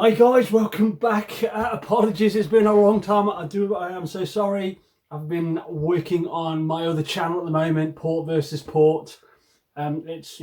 Hi guys, welcome back. Apologies, it's been a long time. I am so sorry. I've been working on my other channel at the moment, Port versus Port. It's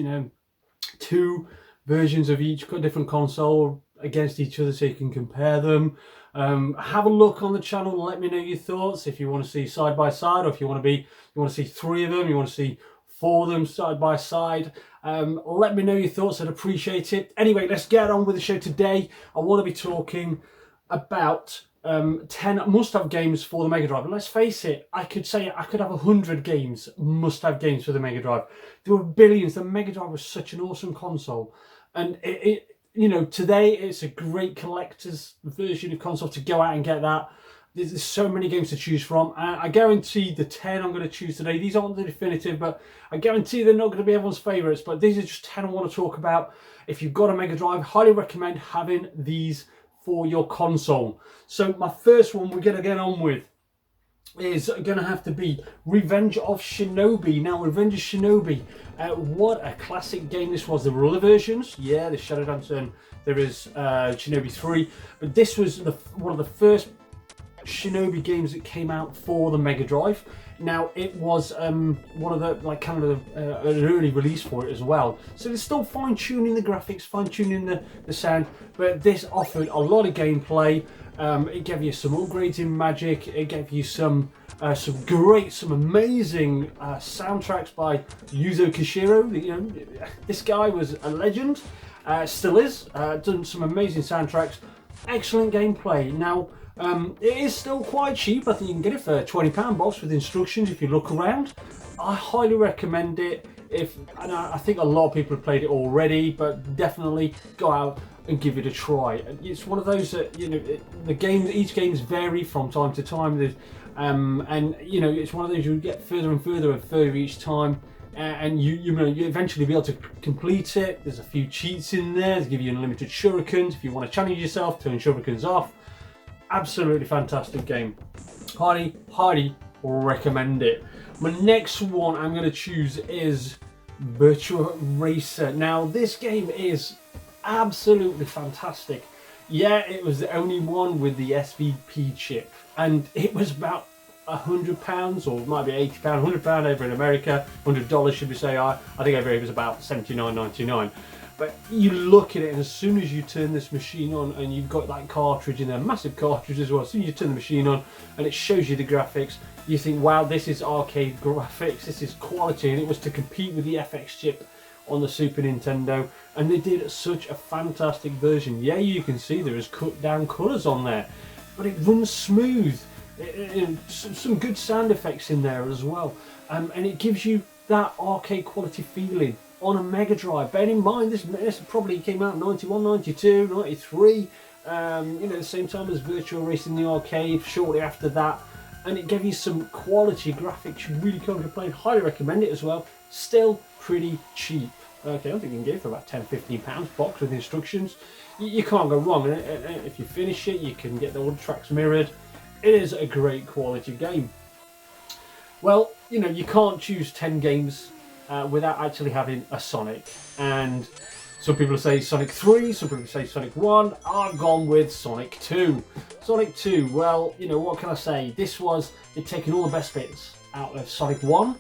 two versions of each different console against each other, so you can compare them. Have a look on the channel and let me know your thoughts. If you want to see side by side, or if you want to see three of them, you want to see four of them side by side. Let me know your thoughts. I'd appreciate it. Anyway, let's get on with the show today. I want to be talking about 10 must-have games for the Mega Drive. And let's face it, I could have 100 games, must-have games for the Mega Drive. There were billions. The Mega Drive was such an awesome console. And today it's a great collector's version of console to go out and get that. There's so many games to choose from, and I guarantee the 10 I'm going to choose today, these aren't the definitive, but I guarantee they're not going to be everyone's favourites, but these are just 10 I want to talk about. If you've got a Mega Drive, highly recommend having these for your console. So my first one we're going to get on with is going to have to be Revenge of Shinobi. Now, Revenge of Shinobi, what a classic game this was. There were other versions, yeah, there's Shadow Dancer and there is Shinobi 3, but this was one of the first Shinobi games that came out for the Mega Drive. Now it was one of the an early release for it as well, so they're still fine-tuning the graphics, fine-tuning the sound, but this offered a lot of gameplay. It gave you some upgrades in magic, it gave you some amazing soundtracks by Yuzo Koshiro. This guy was a legend, still is, done some amazing soundtracks, excellent gameplay. Now it is still quite cheap. I think you can get it for a £20 box with instructions if you look around. I highly recommend it. I think a lot of people have played it already, but definitely go out and give it a try. It's one of those that each games vary from time to time. It's one of those you get further and further each time. And you eventually be able to complete it. There's a few cheats in there. They give you unlimited shurikens. If you want to challenge yourself, turn shurikens off. Absolutely fantastic game. Highly recommend it. My next one I'm going to choose is Virtua Racer. Now this game is absolutely fantastic. Yeah, it was the only one with the SVP chip, and it was about £100, or it might be £80, £100 over in America, $100 should we say. I think over here it was about $79.99. But you look at it, and as soon as you turn this machine on, and you've got that cartridge in there, massive cartridge as well, as soon as you turn the machine on and it shows you the graphics, you think, wow, this is arcade graphics, this is quality. And it was to compete with the FX chip on the Super Nintendo, and they did such a fantastic version. Yeah, you can see there is cut down colours on there, but it runs smooth. Some good sound effects in there as well, and it gives you that arcade quality feeling on a Mega Drive. Bear in mind, this probably came out in 91, 92, 93, the same time as Virtua Racing the arcade, shortly after that, and it gave you some quality graphics. You really can't complain. Highly recommend it as well. Still pretty cheap. Okay, I think you can get it for about £10-15 box with instructions. You can't go wrong, and if you finish it, you can get all the tracks mirrored. It is a great quality game. Well, you can't choose 10 games without actually having a Sonic, and some people say Sonic 3, some people say Sonic 1. I've gone with Sonic 2. Sonic 2, well, what can I say? They'd taken all the best bits out of Sonic 1,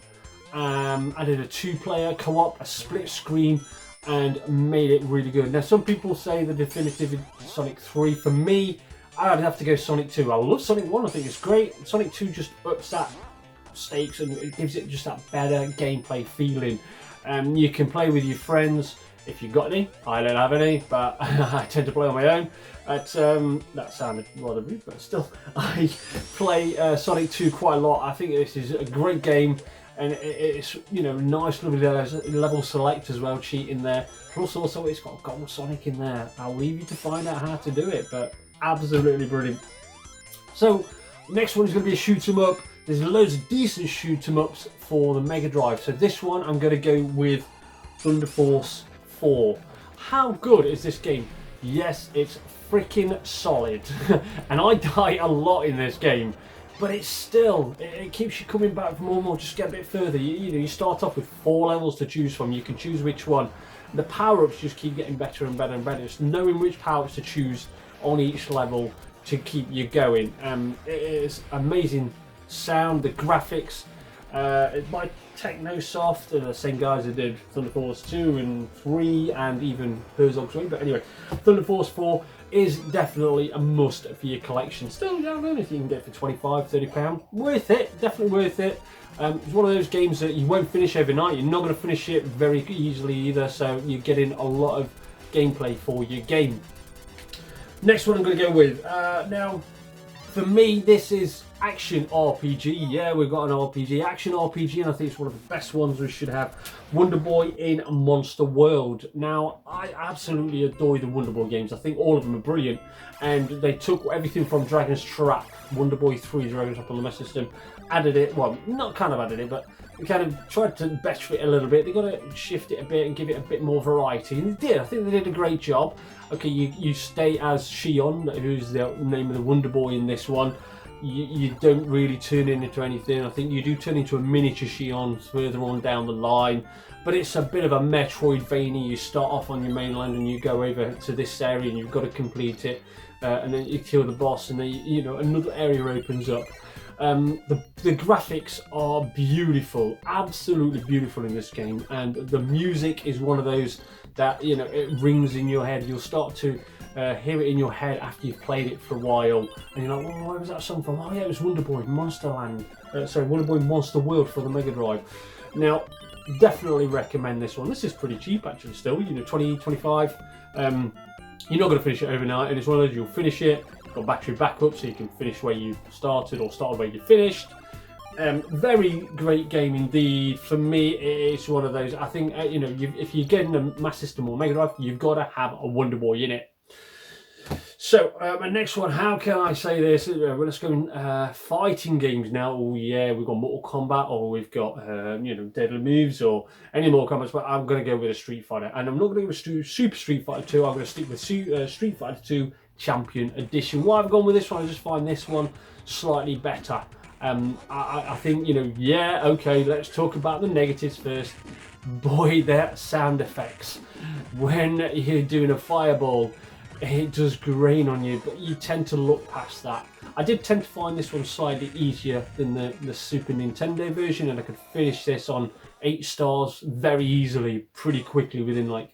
added a 2-player co-op, a split screen, and made it really good. Now, some people say the definitive is Sonic 3. For me, I'd have to go Sonic 2. I love Sonic 1, I think it's great. Sonic 2 just ups that stakes and it gives it just that better gameplay feeling. You can play with your friends if you've got any. I don't have any, but I tend to play on my own. That sounded rather rude, but still, I play Sonic 2 quite a lot. I think this is a great game, and it's nice, lovely level select as well, cheat in there. Plus, also it's got Gold Sonic in there. I'll leave you to find out how to do it, but absolutely brilliant. So next one is going to be a shoot 'em up. There's loads of decent shoot 'em ups for the Mega Drive. So this one I'm going to go with Thunder Force 4. How good is this game? Yes, it's freaking solid. And I die a lot in this game, but it's still, it keeps you coming back for more and more. Just get a bit further. You start off with 4 levels to choose from. You can choose which one. The power-ups just keep getting better and better and better. It's knowing which power-ups to choose on each level to keep you going. It is amazing sound, the graphics. It's by Technosoft, the same guys that did Thunder Force 2 and 3 and even Herzog 3. But anyway, Thunder Force 4 is definitely a must for your collection. Still, I don't know if you can get it for £25–30. Worth it, definitely worth it. It's one of those games that you won't finish overnight. You're not going to finish it very easily either, so you're getting a lot of gameplay for your game. Next one I'm going to go with. Now, for me, this is action RPG. Yeah, we've got an RPG, action RPG, and I think it's one of the best ones we should have. Wonderboy in Monster World. Now, I absolutely adore the Wonderboy games. I think all of them are brilliant, and they took everything from Dragon's Trap, Wonderboy 3, Dragon's Trap on the Master System, added it, well, not kind of added it, but they kind of tried to best fit it a little bit. They got to shift it a bit and give it a bit more variety, and they did. I think they did a great job. Okay, you stay as Shion, who's the name of the Wonderboy in this one. You don't really turn into anything. I think you do turn into a miniature Shion further on down the line, but it's a bit of a Metroidvania. You start off on your mainland and you go over to this area and you've got to complete it, and then you kill the boss, and then another area opens up. The graphics are beautiful, absolutely beautiful in this game, and the music is one of those that it rings in your head. You'll start to hear it in your head after you've played it for a while, and you're like, well, where was that song from? Oh yeah, it was Wonderboy Wonderboy Monster World for the Megadrive. Now, definitely recommend this one. This is pretty cheap actually still, 20, 25. You're not going to finish it overnight, and it's one of those you'll finish it, got battery backup so you can finish where you started or start where you finished. Very great game indeed. For me, it's one of those, I think, if you're getting a Master System or Mega Drive, you've got to have a Wonderboy in it. So, my next one, how can I say this? Let's go in fighting games now. Oh yeah, we've got Mortal Kombat, or we've got, Deadly Moves, or any more Kombats, but I'm going to go with a Street Fighter. And I'm not going to go with Super Street Fighter 2, I'm going to stick with Street Fighter 2 Champion Edition. Why I've gone with this one, I just find this one slightly better. I think, yeah, okay, let's talk about the negatives first. Boy, their sound effects. When you're doing a fireball, it does grain on you, but you tend to look past that. I did tend to find this one slightly easier than the Super Nintendo version, and I could finish this on 8 stars very easily, pretty quickly, within like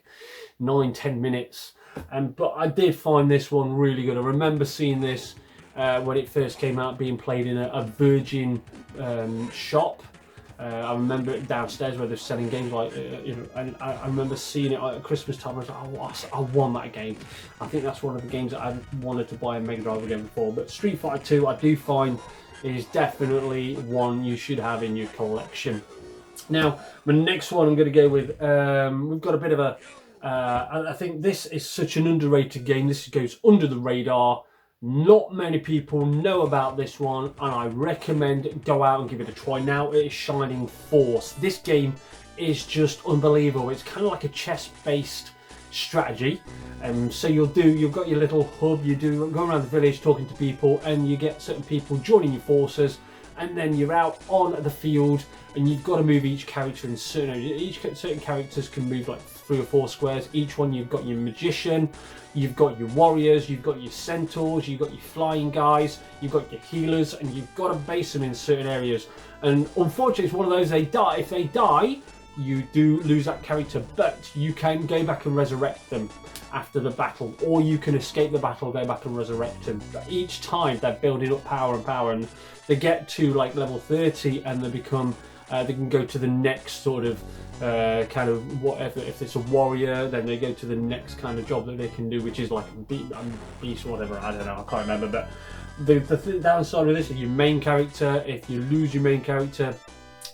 9–10 minutes. But I did find this one really good. I remember seeing this when it first came out, being played in a Virgin shop. I remember it downstairs where they're selling games like, and I remember seeing it at Christmas time. I was like, I won that game. I think that's one of the games that I wanted to buy a Mega Drive again before. But Street Fighter 2, I do find, is definitely one you should have in your collection. Now, the next one I'm going to go with, we've got a bit of a, I think this is such an underrated game. This goes under the radar. Not many people know about this one, and I recommend go out and give it a try. Now, it is Shining Force. This game is just unbelievable. It's kind of like a chess-based strategy. So you've got your little hub. You go around the village talking to people, and you get certain people joining your forces, and then you're out on the field, and you've got to move each character in certain areas. Certain characters can move like 3 or 4 squares. Each one, you've got your magician, you've got your warriors, you've got your centaurs, you've got your flying guys, you've got your healers, and you've got to base them in certain areas. And unfortunately, it's one of those, they die. If they die, you do lose that character, but you can go back and resurrect them after the battle, or you can escape the battle, go back and resurrect them. But each time they're building up power and power, and they get to like level 30, and they become they can go to the next sort of kind of whatever. If it's a warrior, then they go to the next kind of job that they can do, which is like beast, whatever. I don't know, I can't remember. But the downside of this is your main character. If you lose your main character,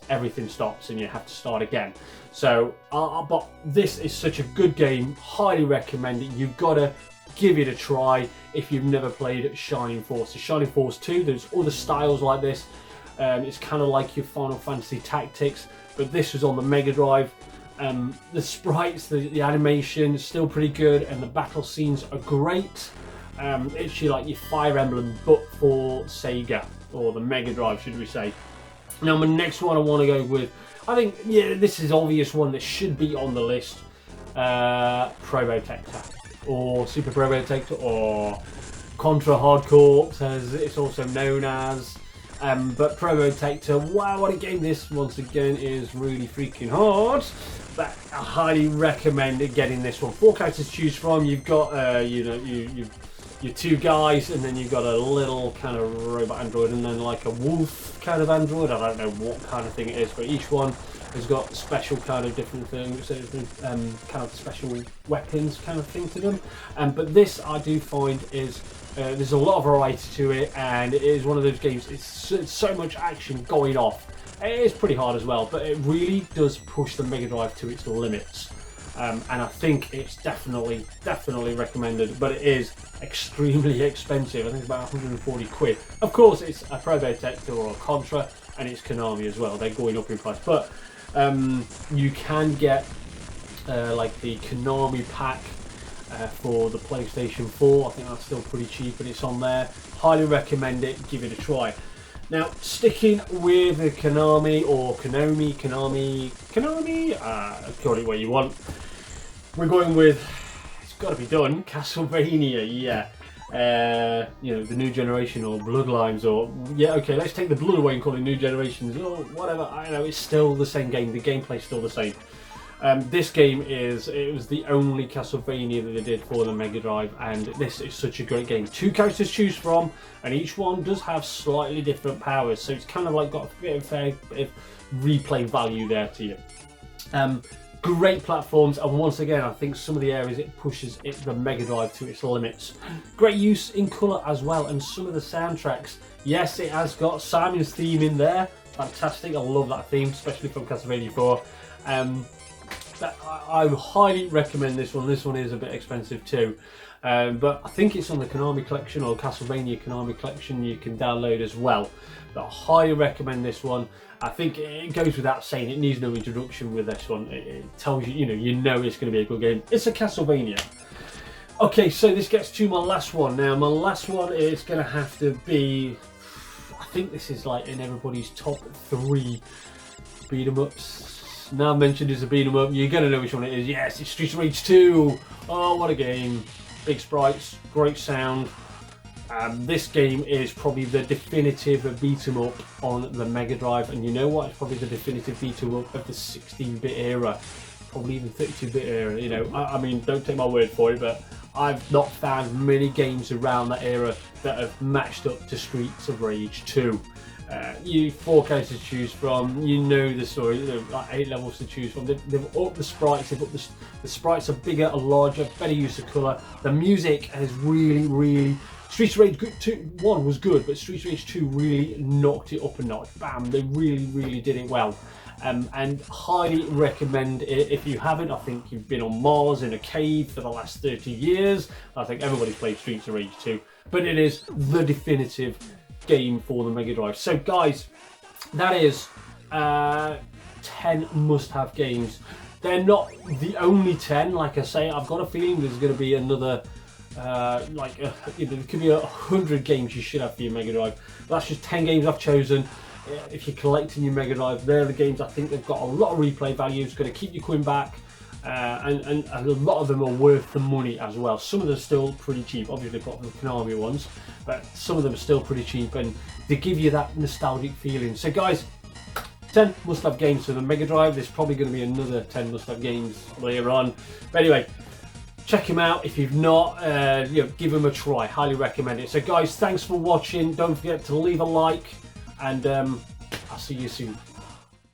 everything stops and you have to start again. So, but this is such a good game. Highly recommend it. You've got to give it a try if you've never played Shining Force. So Shining Force 2, there's other styles like this. It's kind of like your Final Fantasy Tactics, but this was on the Mega Drive. The sprites, the animation is still pretty good, and the battle scenes are great. It's like your Fire Emblem, but for Sega, or the Mega Drive, should we say. Now, my next one I want to go with, I think, yeah, this is obvious one that should be on the list. Probotector. or Super Probotector, or Contra Hard Corps as it's also known as. But Probotector, wow, what a game this once again is, really freaking hard. But I highly recommend getting this one. 4 characters to choose from. You've got your 2 guys, and then you've got a little kind of robot android, and then like a wolf kind of android. I don't know what kind of thing it is, but each one has got special kind of different things, kind of special weapons kind of thing to them. But this I do find is there's a lot of variety to it, and it is one of those games. It's so much action going off. It is pretty hard as well, but it really does push the Mega Drive to its limits. And I think it's definitely recommended, but it is extremely expensive. I think it's about 140 quid. Of course, it's a Probotector or a Contra, and it's Konami as well. They're going up in price, but you can get like the Konami pack for the PlayStation 4. I think that's still pretty cheap, and it's on there. Highly recommend it. Give it a try. Now, sticking with the Konami or Konami, call it what you want. We're going with, it's got to be done, Castlevania, yeah. You know, the new generation or Bloodlines, or, yeah, okay, let's take the blood away and call it new generations, or whatever. I know, it's still the same game, the gameplay's still the same. This game it was the only Castlevania that they did for the Mega Drive, and this is such a great game. 2 characters to choose from, and each one does have slightly different powers, so it's kind of like got a bit of replay value there to you. Great platforms, and once again, I think some of the areas it pushes the Mega Drive to its limits. Great use in colour as well, and some of the soundtracks. Yes, it has got Simon's theme in there. Fantastic, I love that theme, especially from Castlevania 4. I highly recommend this one. This one is a bit expensive too, but I think it's on the Konami collection or Castlevania Konami collection you can download as well. But I highly recommend this one. I think it goes without saying, it needs no introduction with this one. It tells you, you know it's going to be a good game. It's a Castlevania. Okay, so this gets to my last one. Now, my last one is going to have to be, I think this is like in everybody's top 3 beat 'em ups. Now mentioned as a beat 'em up, you're gonna know which one it is. Yes, it's Streets of Rage 2. Oh, what a game! Big sprites, great sound. This game is probably the definitive beat 'em up on the Mega Drive, and you know what? It's probably the definitive beat 'em up of the 16-bit era, probably even 32-bit era. You know, I mean, don't take my word for it, but I've not found many games around that era that have matched up to Streets of Rage 2. You 4 characters to choose from, you know the story, like 8 levels to choose from. They've upped the sprites, the sprites are bigger and larger, better use of colour. The music has really, Streets of Rage 1 was good, but Streets of Rage 2 really knocked it up a notch. Bam, they really did it well. And highly recommend it if you haven't. I think you've been on Mars in a cave for the last 30 years. I think everybody's played Streets of Rage 2, but it is the definitive game for the Mega Drive. So guys, that is 10 must-have games. They're not the only 10, like I say. I've got a feeling there's going to be another there could be 100 games you should have for your Mega Drive. That's just 10 games I've chosen. If you're collecting your Mega Drive, they're the games I think they've got a lot of replay value. It's going to keep you coming back. And a lot of them are worth the money as well. Some of them are still pretty cheap, obviously apart from the Konami ones, but some of them are still pretty cheap, and they give you that nostalgic feeling. So guys, 10 must-have games for the Mega Drive. There's probably going to be another 10 must-have games later on. But anyway, check them out if you've not. Give them a try. Highly recommend it. So guys, thanks for watching. Don't forget to leave a like, and I'll see you soon.